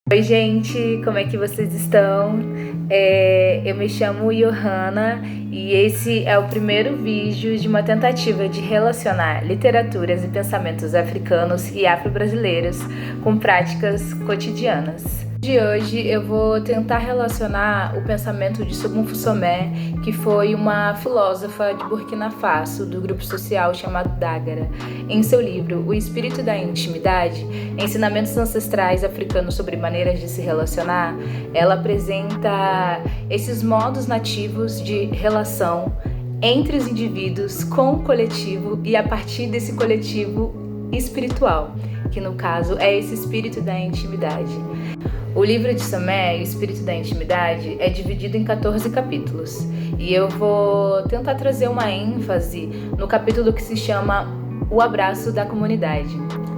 Oi, gente, como é que vocês estão? Eu me chamo Johanna e esse é o primeiro vídeo de uma tentativa de relacionar literaturas e pensamentos africanos e afro-brasileiros com práticas cotidianas. De hoje eu vou tentar relacionar o pensamento de Sobonfu Somé, que foi uma filósofa de Burkina Faso, do grupo social chamado Dagara. Em seu livro O Espírito da Intimidade, Ensinamentos Ancestrais Africanos sobre Maneiras de se Relacionar, ela apresenta esses modos nativos de relação entre os indivíduos com o coletivo e a partir desse coletivo espiritual, que no caso é esse espírito da intimidade. O livro de Somé, O Espírito da Intimidade, é dividido em 14 capítulos e eu vou tentar trazer uma ênfase no capítulo que se chama O Abraço da Comunidade.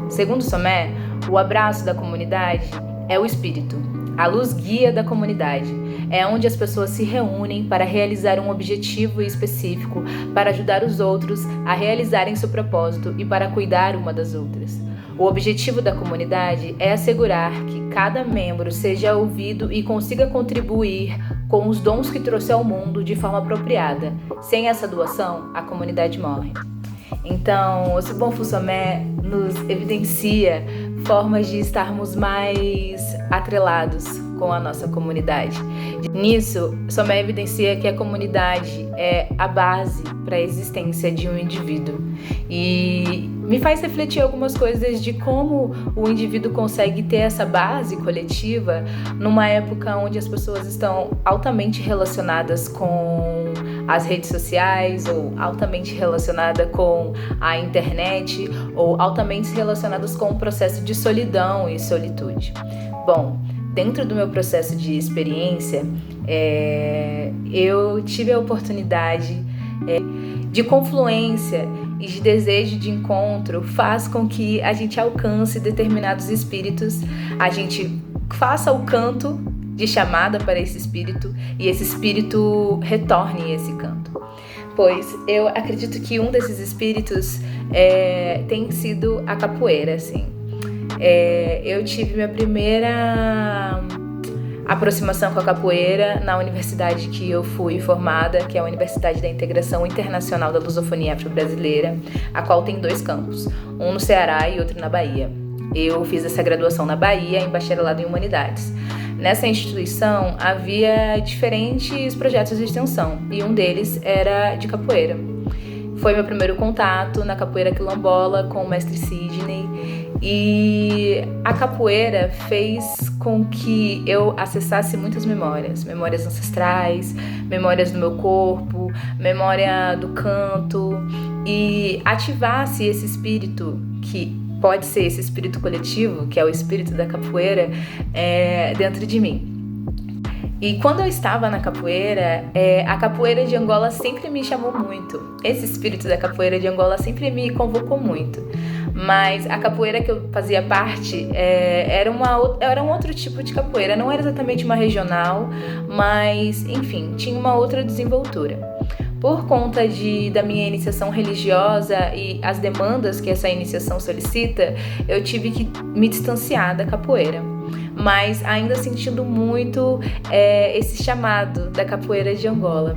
Segundo Somé, o abraço da comunidade é o espírito, a luz guia da comunidade. É onde as pessoas se reúnem para realizar um objetivo específico, para ajudar os outros a realizarem seu propósito e para cuidar uma das outras. O objetivo da comunidade é assegurar que cada membro seja ouvido e consiga contribuir com os dons que trouxe ao mundo de forma apropriada. Sem essa doação, a comunidade morre. Então, o Sobonfu Somé nos evidencia formas de estarmos mais atrelados com a nossa comunidade. Nisso, Somé evidencia que a comunidade é a base para a existência de um indivíduo. E me faz refletir algumas coisas de como o indivíduo consegue ter essa base coletiva numa época onde as pessoas estão altamente relacionadas com as redes sociais, ou altamente relacionadas com a internet, ou altamente relacionadas com o processo de solidão e solitude. Bom, dentro do meu processo de experiência, eu tive a oportunidade de confluência e de desejo de encontro faz com que a gente alcance determinados espíritos, a gente faça o canto de chamada para esse espírito e esse espírito retorne esse canto. Pois eu acredito que um desses espíritos tem sido a capoeira, assim. Eu tive minha primeira aproximação com a capoeira na universidade que eu fui formada, que é a Universidade da Integração Internacional da Lusofonia Afro-Brasileira, a qual tem 2 campos, um no Ceará e outro na Bahia. Eu fiz essa graduação na Bahia em bacharelado em Humanidades. Nessa instituição havia diferentes projetos de extensão e um deles era de capoeira. Foi meu primeiro contato na capoeira quilombola com o mestre Sidney, e a capoeira fez com que eu acessasse muitas memórias ancestrais, memórias do meu corpo, memória do canto, e ativasse esse espírito que pode ser esse espírito coletivo, que é o espírito da capoeira, dentro de mim. E quando eu estava na capoeira, a capoeira de Angola sempre me chamou muito. Esse espírito da capoeira de Angola sempre me convocou muito. Mas a capoeira que eu fazia parte era um outro tipo de capoeira. Não era exatamente uma regional, mas, enfim, tinha uma outra desenvoltura. Por conta da minha iniciação religiosa e as demandas que essa iniciação solicita, eu tive que me distanciar da capoeira, mas ainda sentindo muito esse chamado da capoeira de Angola.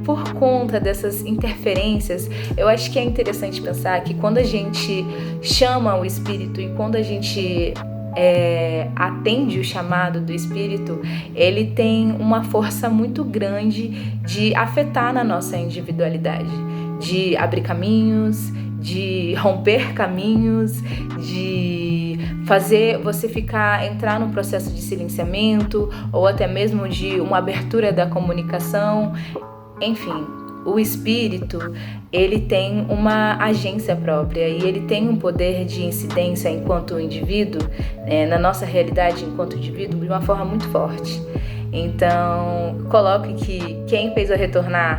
Por conta dessas interferências, eu acho que é interessante pensar que quando a gente chama o espírito e quando a gente atende o chamado do espírito, ele tem uma força muito grande de afetar na nossa individualidade, de abrir caminhos, de romper caminhos, de fazer você entrar num processo de silenciamento ou até mesmo de uma abertura da comunicação. Enfim, o espírito, ele tem uma agência própria e ele tem um poder de incidência enquanto indivíduo, na nossa realidade enquanto indivíduo, de uma forma muito forte. Então, coloque que quem fez eu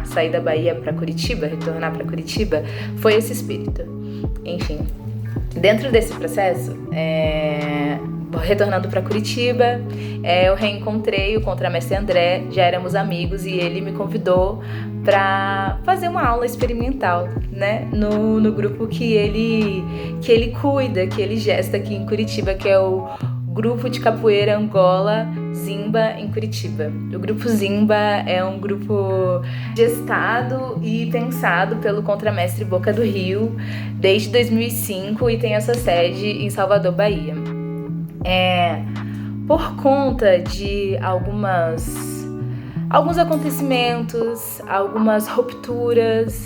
sair da Bahia para Curitiba, retornar para Curitiba, foi esse espírito. Enfim, dentro desse processo, retornando para Curitiba, eu reencontrei o contramestre André, já éramos amigos e ele me convidou para fazer uma aula experimental, né, no grupo que ele cuida, que ele gesta aqui em Curitiba, que é o grupo de capoeira Angola Zimba em Curitiba. O grupo Zimba é um grupo gestado e pensado pelo contramestre Boca do Rio desde 2005 e tem essa sede em Salvador, Bahia. Por conta de alguns acontecimentos, algumas rupturas,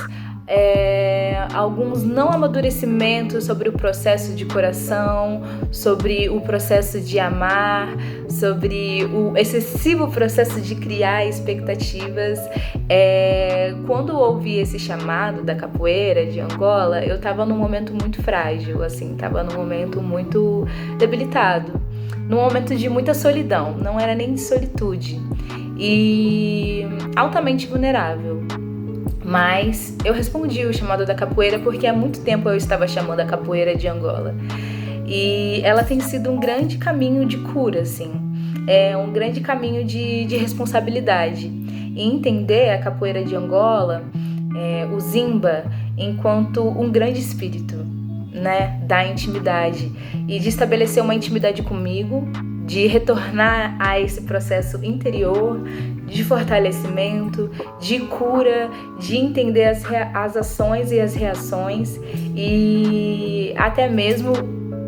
alguns não amadurecimentos sobre o processo de coração, sobre o processo de amar, sobre o excessivo processo de criar expectativas. Quando ouvi esse chamado da capoeira de Angola, eu estava num momento muito frágil, estava num momento muito debilitado, num momento de muita solidão, não era nem de solitude, e altamente vulnerável. Mas eu respondi o chamado da capoeira porque há muito tempo eu estava chamando a capoeira de Angola. E ela tem sido um grande caminho de cura, um grande caminho de responsabilidade. E entender a capoeira de Angola, o Zimba, enquanto um grande espírito, né, da intimidade. E de estabelecer uma intimidade comigo, de retornar a esse processo interior, de fortalecimento, de cura, de entender as ações e as reações, e até mesmo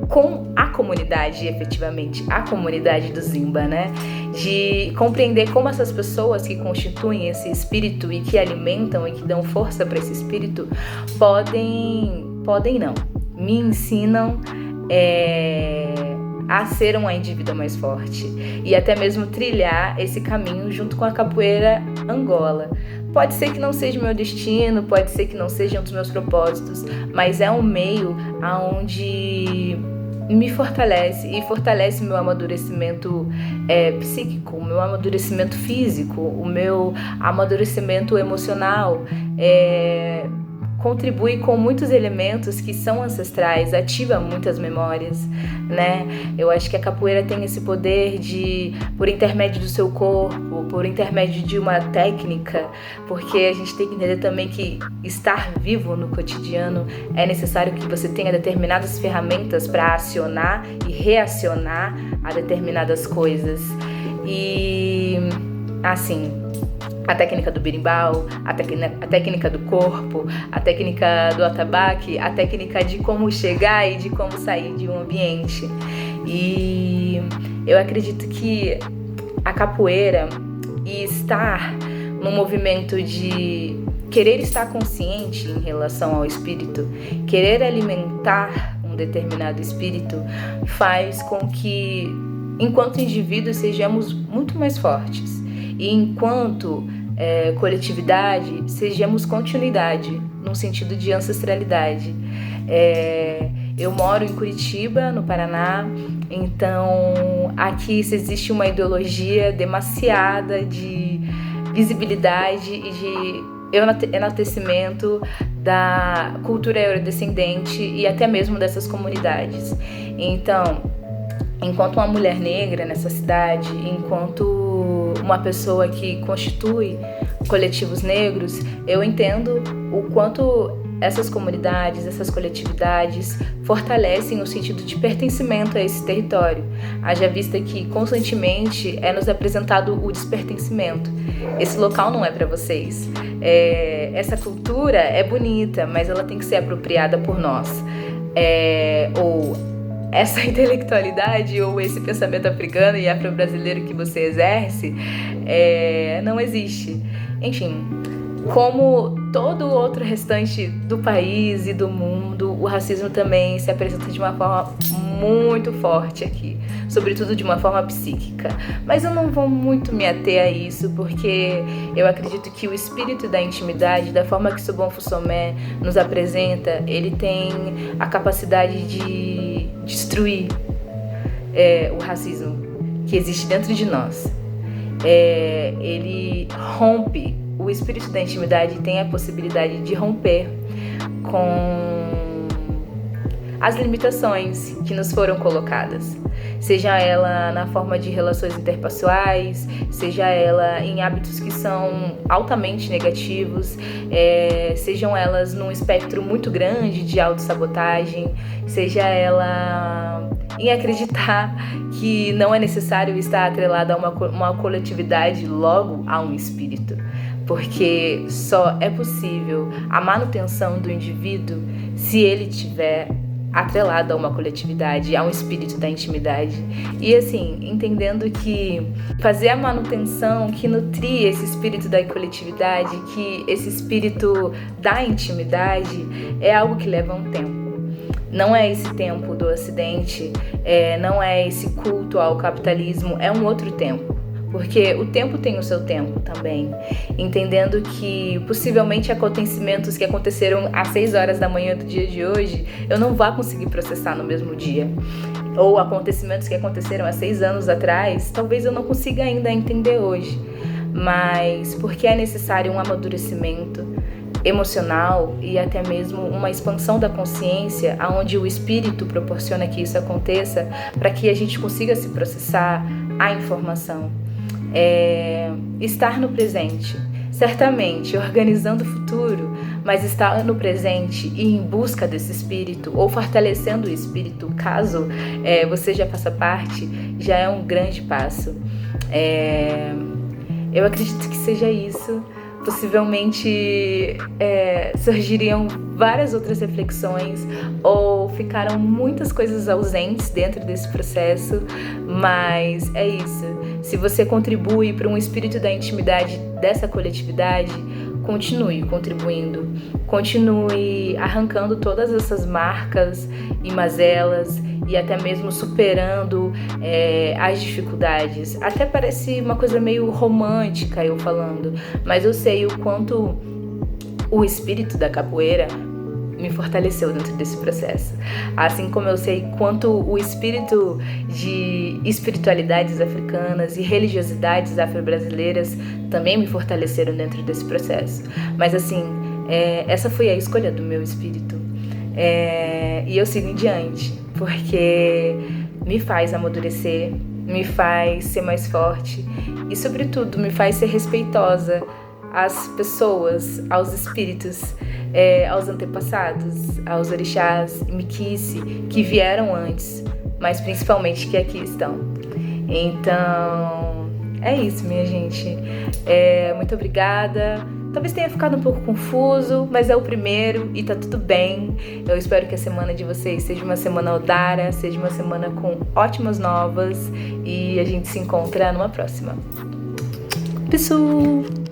com a comunidade, efetivamente, a comunidade do Zimba, né? De compreender como essas pessoas que constituem esse espírito e que alimentam e que dão força para esse espírito podem não, me ensinam a ser uma indivídua mais forte e até mesmo trilhar esse caminho junto com a capoeira Angola. Pode ser que não seja o meu destino, pode ser que não seja um dos meus propósitos, mas é um meio aonde me fortalece e fortalece meu amadurecimento psíquico, o meu amadurecimento físico, o meu amadurecimento emocional, contribui com muitos elementos que são ancestrais, ativa muitas memórias, né? Eu acho que a capoeira tem esse poder de, por intermédio do seu corpo, por intermédio de uma técnica, porque a gente tem que entender também que estar vivo no cotidiano é necessário que você tenha determinadas ferramentas para acionar e reacionar a determinadas coisas. E, a técnica do berimbau, a técnica do corpo, a técnica do atabaque, a técnica de como chegar e de como sair de um ambiente. E eu acredito que a capoeira e estar num movimento de querer estar consciente em relação ao espírito, querer alimentar um determinado espírito, faz com que, enquanto indivíduos, sejamos muito mais fortes. E enquanto coletividade, sejamos continuidade, no sentido de ancestralidade. Eu moro em Curitiba, no Paraná, então aqui existe uma ideologia demasiada de visibilidade e de enaltecimento da cultura eurodescendente e até mesmo dessas comunidades. Então, enquanto uma mulher negra nessa cidade, enquanto uma pessoa que constitui coletivos negros, eu entendo o quanto essas comunidades, essas coletividades fortalecem o sentido de pertencimento a esse território. Haja vista que constantemente é nos apresentado o despertencimento. Esse local não é para vocês. Essa cultura é bonita, mas ela tem que ser apropriada por nós. Ou essa intelectualidade ou esse pensamento africano e afro-brasileiro que você exerce não existe. Enfim, como todo outro restante do país e do mundo, o racismo também se apresenta de uma forma muito forte aqui, sobretudo de uma forma psíquica. Mas eu não vou muito me ater a isso, porque eu acredito que o espírito da intimidade, da forma que Sobon Fussomé nos apresenta, ele tem a capacidade de destruir o racismo que existe dentro de nós. Ele rompe, o espírito da intimidade tem a possibilidade de romper com as limitações que nos foram colocadas. Seja ela na forma de relações interpessoais, seja ela em hábitos que são altamente negativos, sejam elas num espectro muito grande de autossabotagem, seja ela em acreditar que não é necessário estar atrelado a uma coletividade, logo a um espírito. Porque só é possível a manutenção do indivíduo se ele tiver atrelado a uma coletividade, a um espírito da intimidade. E assim, entendendo que fazer a manutenção que nutria esse espírito da coletividade, que esse espírito da intimidade, é algo que leva um tempo. Não é esse tempo do Ocidente, não é esse culto ao capitalismo, é um outro tempo. Porque o tempo tem o seu tempo também, entendendo que possivelmente acontecimentos que aconteceram às 6 horas da manhã do dia de hoje, eu não vou conseguir processar no mesmo dia. Ou acontecimentos que aconteceram há 6 anos atrás, talvez eu não consiga ainda entender hoje. Mas porque é necessário um amadurecimento emocional e até mesmo uma expansão da consciência, onde o espírito proporciona que isso aconteça, para que a gente consiga se processar a informação. Estar no presente, certamente organizando o futuro, mas estar no presente e em busca desse espírito, ou fortalecendo o espírito, caso você já faça parte, já é um grande passo. Eu acredito que seja isso. Possivelmente surgiriam várias outras reflexões, ou ficaram muitas coisas ausentes dentro desse processo, mas é isso. Se você contribui para um espírito da intimidade dessa coletividade, continue contribuindo, continue arrancando todas essas marcas e mazelas e até mesmo superando as dificuldades. Até parece uma coisa meio romântica eu falando, mas eu sei o quanto o espírito da capoeira me fortaleceu dentro desse processo. Assim como eu sei quanto o espírito de espiritualidades africanas e religiosidades afro-brasileiras também me fortaleceram dentro desse processo. Mas assim, essa foi a escolha do meu espírito. E eu sigo em diante, porque me faz amadurecer, me faz ser mais forte e, sobretudo, me faz ser respeitosa às pessoas, aos espíritos, aos antepassados, aos orixás e miquice que vieram antes, mas principalmente que aqui estão. Então, é isso, minha gente. Muito obrigada. Talvez tenha ficado um pouco confuso, mas é o primeiro e tá tudo bem. Eu espero que a semana de vocês seja uma semana odara, seja uma semana com ótimas novas e a gente se encontra numa próxima. Pessoal!